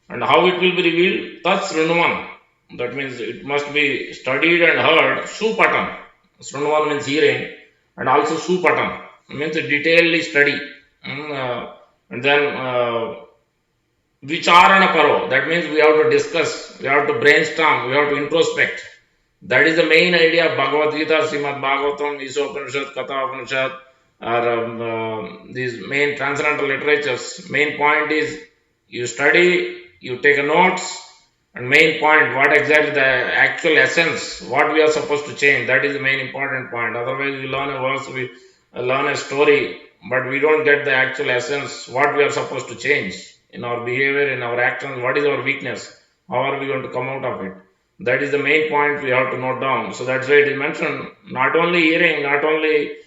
And how it will be revealed? Tat Srunuman. That means it must be studied and heard. Supatan. Srunuman means hearing, and also Supatan means detailedly study. And then Vicharana Paro. That means we have to discuss, we have to brainstorm, we have to introspect. That is the main idea of Bhagavad Gita, Srimad Bhagavatam, Isopanishad, Katha Upanishad, or these main transcendental literatures. Main point is you study, you take notes, And main point, what exactly the actual essence, what we are supposed to change, that is the main important point. Otherwise, we learn a verse, we learn a story, but we don't get the actual essence, what we are supposed to change in our behavior, in our actions, what is our weakness, how are we going to come out of it. That is the main point we have to note down. So that's why it is mentioned, not only hearing, not only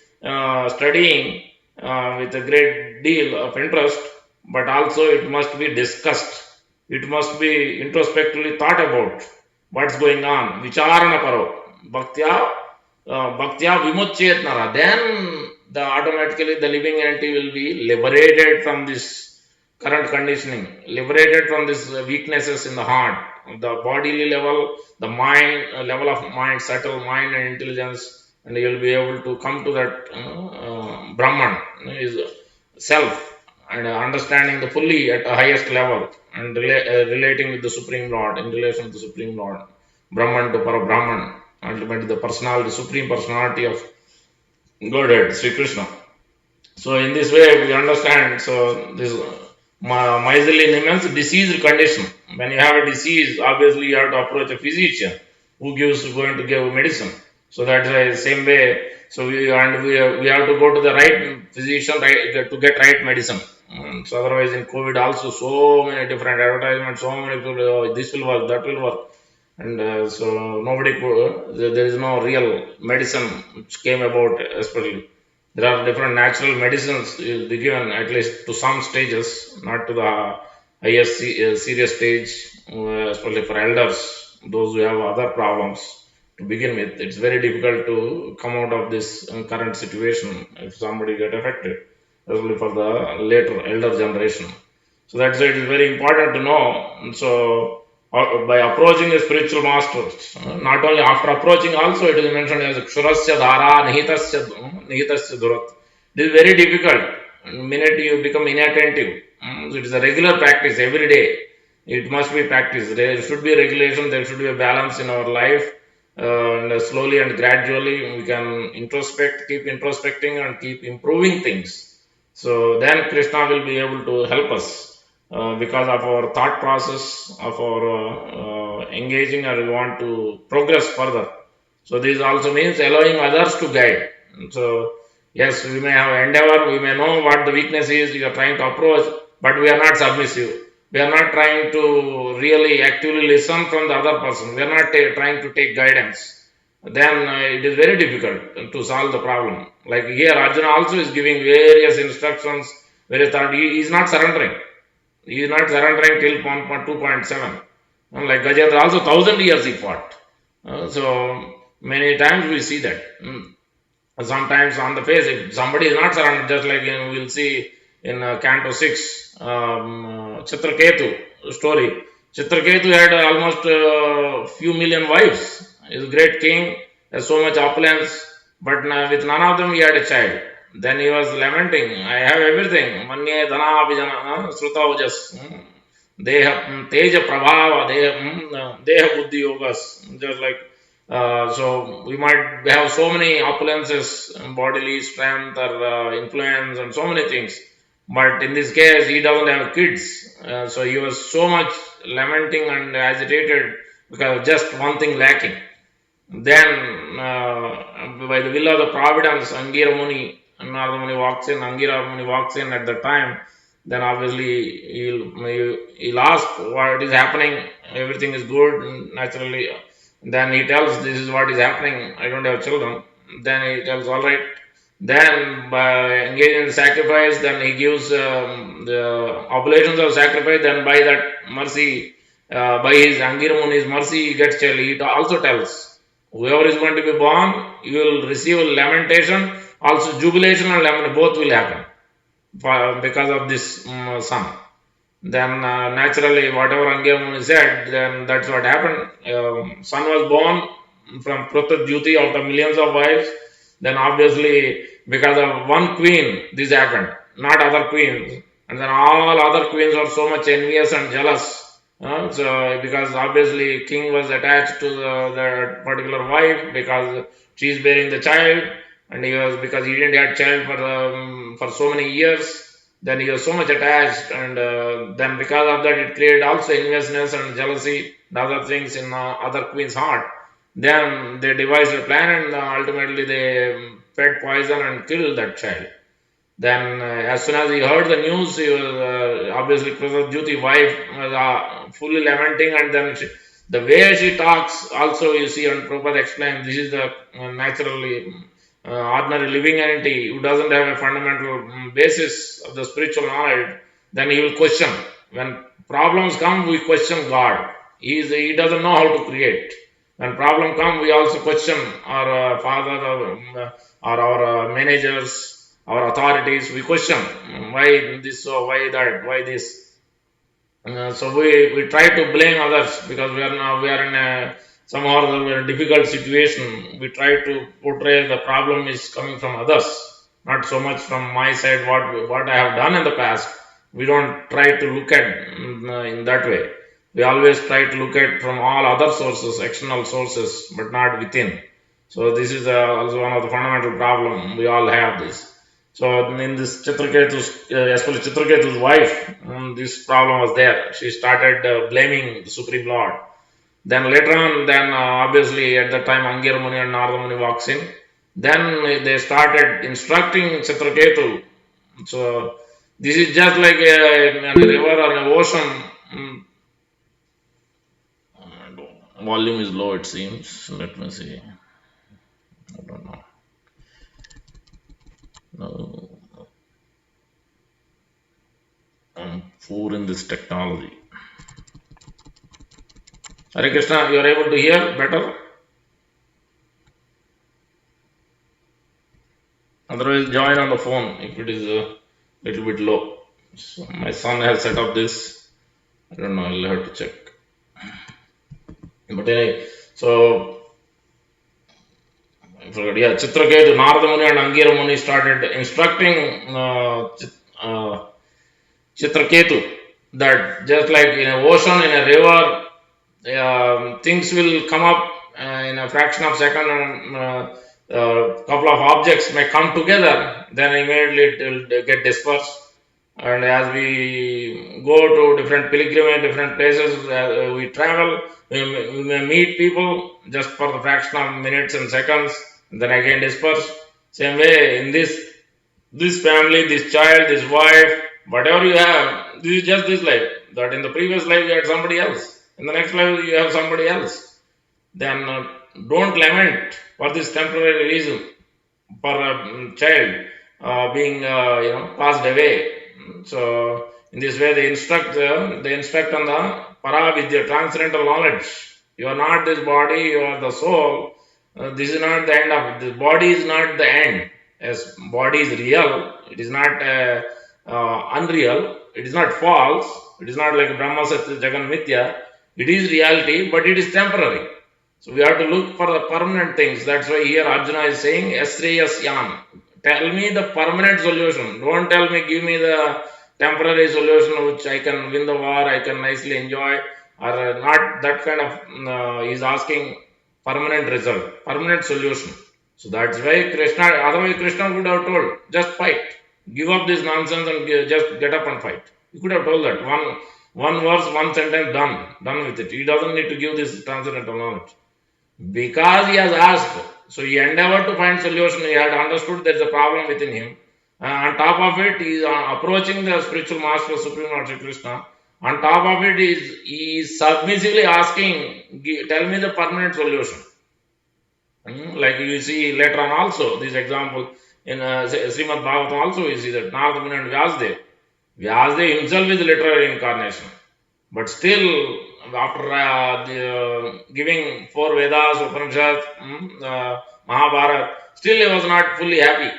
studying with a great deal of interest, but also it must be discussed. It must be introspectively thought about what's going on. Vicharana karo. Bhaktya vimuchyet nara. Then the automatically the living entity will be liberated from this current conditioning, liberated from these weaknesses in the heart, the bodily level, the mind level of mind, subtle mind and intelligence, and you will be able to come to that Brahman, is self, and understanding the fully at the highest level, and relating with the Supreme Lord, in relation with the Supreme Lord, Brahman to Para Brahman, ultimately the personality, Supreme Personality of Godhead, Sri Krishna. So in this way we understand. So this miserly means diseased condition. When you have a disease, obviously you have to approach a physician who going to give medicine. So that's the same way. So we have to go to the right physician, right, to get right medicine. So otherwise in COVID also so many different advertisements, so many people, oh, this will work, that will work, and so nobody could, there is no real medicine which came about, especially there are different natural medicines will be given at least to some stages, not to the highest serious stage, especially for elders, those who have other problems to begin with. It's very difficult to come out of this current situation if somebody get affected, especially for the later elder generation. So that's why it is very important to know. So by approaching a spiritual masters, not only after approaching, also it is mentioned as Kshurasya Dhara Nihitasya Durat. It is very difficult. The minute you become inattentive, so it is a regular practice every day. It must be practiced. There should be regulation, there should be a balance in our life. And slowly and gradually we can introspect, keep introspecting and keep improving things. So then Krishna will be able to help us because of our thought process, of our engaging, and we want to progress further. So this also means allowing others to guide. So yes, we may have endeavor, we may know what the weakness is we are trying to approach, but we are not submissive. We are not trying to really actively listen from the other person. We are not trying to take guidance. Then it is very difficult to solve the problem. Like here, Arjuna also is giving various instructions, very thorough. He is not surrendering. He is not surrendering till 2.7. Like Gajendra, also 1,000 years he fought. So many times we see that. Sometimes on the face, if somebody is not surrendered, just like we will see in Canto 6, Chitraketu story. Chitraketu had almost few million wives. He is a great king, has so much opulence, but with none of them he had a child. Then he was lamenting, I have everything. Manye dhana abhijana sruta ojas. Deha teja prabhava, deha buddhi yogas. Just like so we might have so many opulences, bodily strength or influence and so many things. But in this case, he doesn't have kids. So he was so much lamenting and agitated because just one thing lacking. Then, by the will of the providence, Angira Muni, Narada Muni walks in, Angira Muni walks in at the time. Then obviously he'll ask what is happening. Everything is good, naturally. Then he tells, this is what is happening. I don't have children. Then he tells, all right. Then by engaging in sacrifice, then he gives the oblations of sacrifice. Then by that mercy, by his Angira Muni's mercy, he gets child. He also tells, whoever is going to be born, you will receive lamentation, also jubilation and lamentation, both will happen because of this son. Then naturally, whatever Angira Muni said, then that's what happened. Son was born from Prutat Jyoti out of millions of wives. Then obviously, because of one queen, this happened, not other queens. And then all other queens were so much envious and jealous. So because obviously king was attached to the particular wife because she is bearing the child, and he was, because he didn't have child for so many years. Then he was so much attached, and then because of that, it created also enviousness and jealousy and other things in other queen's heart. Then they devised a plan, and ultimately they fed poison and killed that child. Then, as soon as he heard the news, he was obviously Krishna's wife was fully lamenting, and then the way she talks, also you see, and Prabhupada explained, this is the naturally ordinary living entity who doesn't have a fundamental basis of the spiritual knowledge. Then he will question. When problems come, we question God. He doesn't know how to create. When problem come, we also question our father or our managers, our authorities. We question why this, so why that, why this. So we try to blame others because we are in a somehow a difficult situation. We try to portray the problem is coming from others, not so much from my side. What I have done in the past, we don't try to look at in that way. We always try to look at from all other sources, external sources, but not within. So this is also one of the fundamental problem. We all have this. So in this Chitraketu's, especially Chitraketu's wife, this problem was there. She started blaming the Supreme Lord. Then later on, then obviously at that time Angira Muni and Narada Muni walks in. Then they started instructing Chitraketu. So this is just like a river or an ocean. Volume is low, it seems. Let me see. I don't know. No. I'm poor in this technology. Hare Krishna, you are able to hear better? Otherwise, join on the phone if it is a little bit low. So my son has set up this. I don't know, I'll have to check. But anyway, so I forgot. Yeah, Chitraketu, Narada Muni and Angira Muni started instructing Chitraketu that just like in an ocean, in a river, things will come up in a fraction of a second, and couple of objects may come together, then immediately it will get dispersed. And as we go to different pilgrimage, different places, we travel, we may meet people just for the fraction of minutes and seconds, and then again disperse. Same way in this family, this child, this wife, whatever you have, this is just this life. That in the previous life you had somebody else. In the next life you have somebody else. Then don't lament for this temporary reason for a child being passed away. So in this way they instruct on the Paravidya, transcendental knowledge. You are not this body, you are the soul. This is not the end of it. This body is not the end. As body is real, it is not unreal, it is not false, it is not like Brahma Satya Jagan Mithya. It is reality, but it is temporary. So we have to look for the permanent things. That's why here Arjuna is saying, Yasreyas Yan. Tell me the permanent solution. Don't tell me, give me the temporary solution which I can win the war, I can nicely enjoy, or not that kind of, he's asking permanent result, permanent solution. So that's why Krishna, otherwise Krishna would have told, just fight. Give up this nonsense and just get up and fight. He could have told that. One verse, one sentence, done with it. He doesn't need to give this transcendental knowledge. Because he has asked, so he endeavored to find solution. He had understood there is a problem within him. On top of it, he is approaching the spiritual master, Supreme Lord Shri Krishna. On top of it, he is submissively asking, tell me the permanent solution. Like you see later on also, this example in Srimad Bhagavatam also, you see that Narada Muni and Vyasadeva himself is literary incarnation. But still, after giving 4 Vedas, Upanishads, Mahabharata, still he was not fully happy.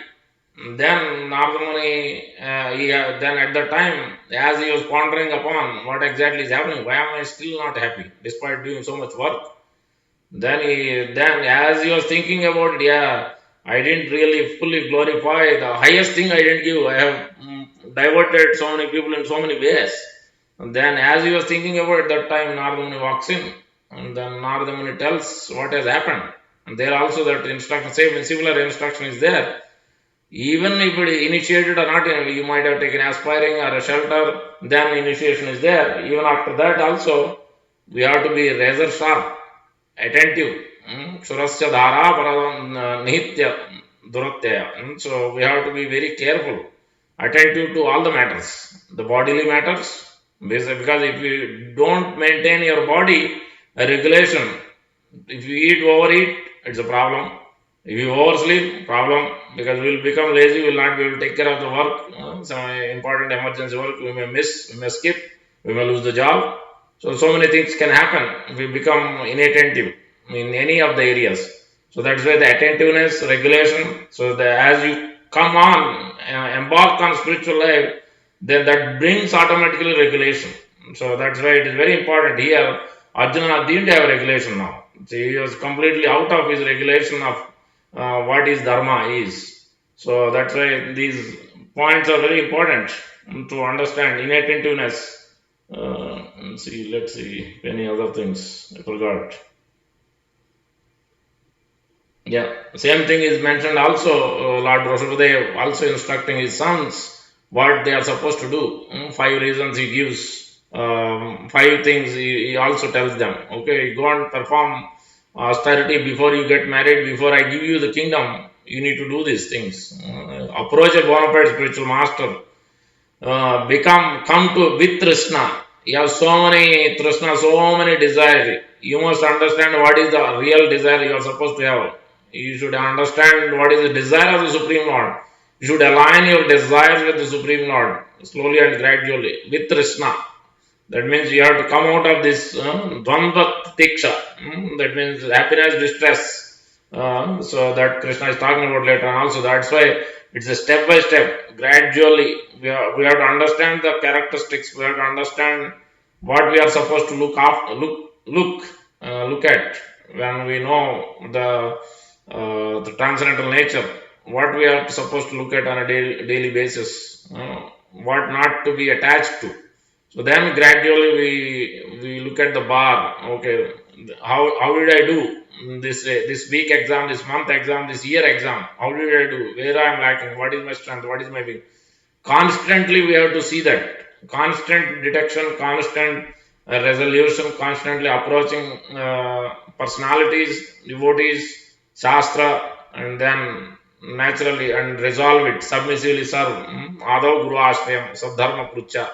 Then Narada Muni, then at that time, as he was pondering upon what exactly is happening, why am I still not happy despite doing so much work? Then as he was thinking about it, I didn't really fully glorify the highest thing I didn't give. I have diverted so many people in so many ways. And then as he was thinking about it, that time Narada Muni walks in, and then Narada Muni tells what has happened. And there also that instruction, same similar instruction is there. Even if it is initiated or not, you might have taken aspiring or a shelter, then initiation is there. Even after that also, we have to be razor sharp, attentive. Surasya dhara paradam nihitya duratyaya. So we have to be very careful, attentive to all the matters, the bodily matters, because if you don't maintain your body, a regulation, if you overeat, it's a problem. If you oversleep, problem, because we will become lazy, we will not be able to take care of the work. Some important emergency work we may miss, we may skip, we may lose the job. So many things can happen if we become inattentive in any of the areas. So that's why the attentiveness, regulation. So as you come on, embark on spiritual life, then that brings automatically regulation. So that's why it is very important here. Arjuna didn't have regulation now. So he was completely out of his regulation of what is dharma is. So that's why these points are very important to understand inattentiveness. Let's see any other things I forgot. Yeah, same thing is mentioned also. Lord Vasudev also instructing his sons what they are supposed to do. 5 reasons he gives. 5 things he also tells them. Okay, go and perform austerity before you get married. Before I give you the kingdom, you need to do these things. Approach a bona fide spiritual master. Come to with Krishna. You have so many Krishna, so many desires. You must understand what is the real desire you are supposed to have. You should understand what is the desire of the Supreme Lord. You should align your desires with the Supreme Lord slowly and gradually with Krishna. That means you have to come out of this dvandva tiksha. That means happiness, distress. So that Krishna is talking about later on also. That's why it's a step by step, gradually. We have to understand the characteristics. We have to understand what we are supposed to look at when we know the transcendental nature. What we are supposed to look at on a daily basis. What not to be attached to. So then gradually we look at the bar. Okay, how did I do this week exam, this month exam, this year exam? How did I do? Where I am lacking? What is my strength? What is my weak? Constantly we have to see that. Constant detection, constant resolution, constantly approaching personalities, devotees, shastra, and then naturally and resolve it, submissively serve. Adav Guru Ashrayam, Sadharma Krucha.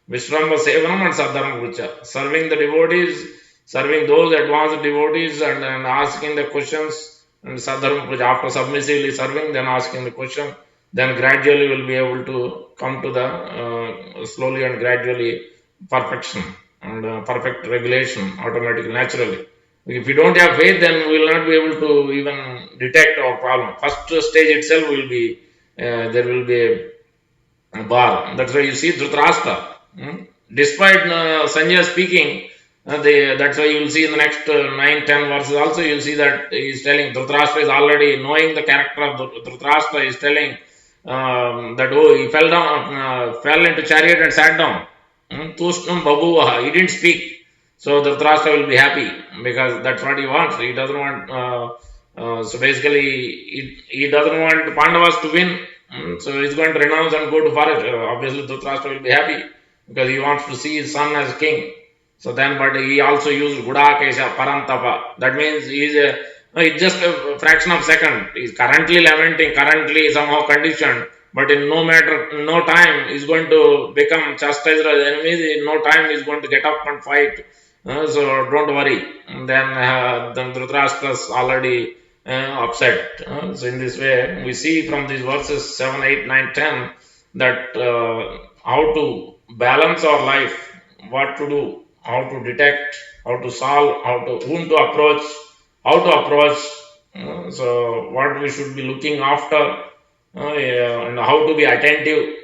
Vishramba Sevanam and Sadharma Krucha. Serving the devotees, serving those advanced devotees and asking the questions and Sadharma Krucha. After submissively serving, then asking the question, then gradually we'll be able to come to the slowly and gradually perfection and perfect regulation automatically, naturally. If we don't have faith, then we will not be able to even detect our problem. First stage itself will be, there will be a bar. That's why you see Dhritarashtra. Despite Sanjay speaking, that's why you will see in the next 9-10 verses also you will see that he is telling, Dhritarashtra is already knowing the character of Dhritarashtra, is telling that he fell into chariot and sat down. Tushnam Babuvaha, he didn't speak. So Dhritarashtra will be happy because that's what he wants. He doesn't want, so basically he doesn't want Pandavas to win. So he's going to renounce and go to forest. Obviously Dhritarashtra will be happy because he wants to see his son as king. So then, but he also used Gudakesha Parantapa. That means it's just a fraction of a second. He's currently lamenting, currently somehow conditioned, but in no time he's going to become chastiser of the enemies. In no time he's going to get up and fight. So don't worry. And then Dhritarashtra is already upset. So in this way, we see from these verses 7, 8, 9, 10 that how to balance our life, what to do, how to detect, how to solve, whom to approach, how to approach. So what we should be looking after, and how to be attentive,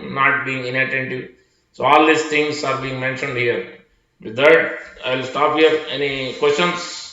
not being inattentive. So all these things are being mentioned here. With that, I will stop here. Any questions?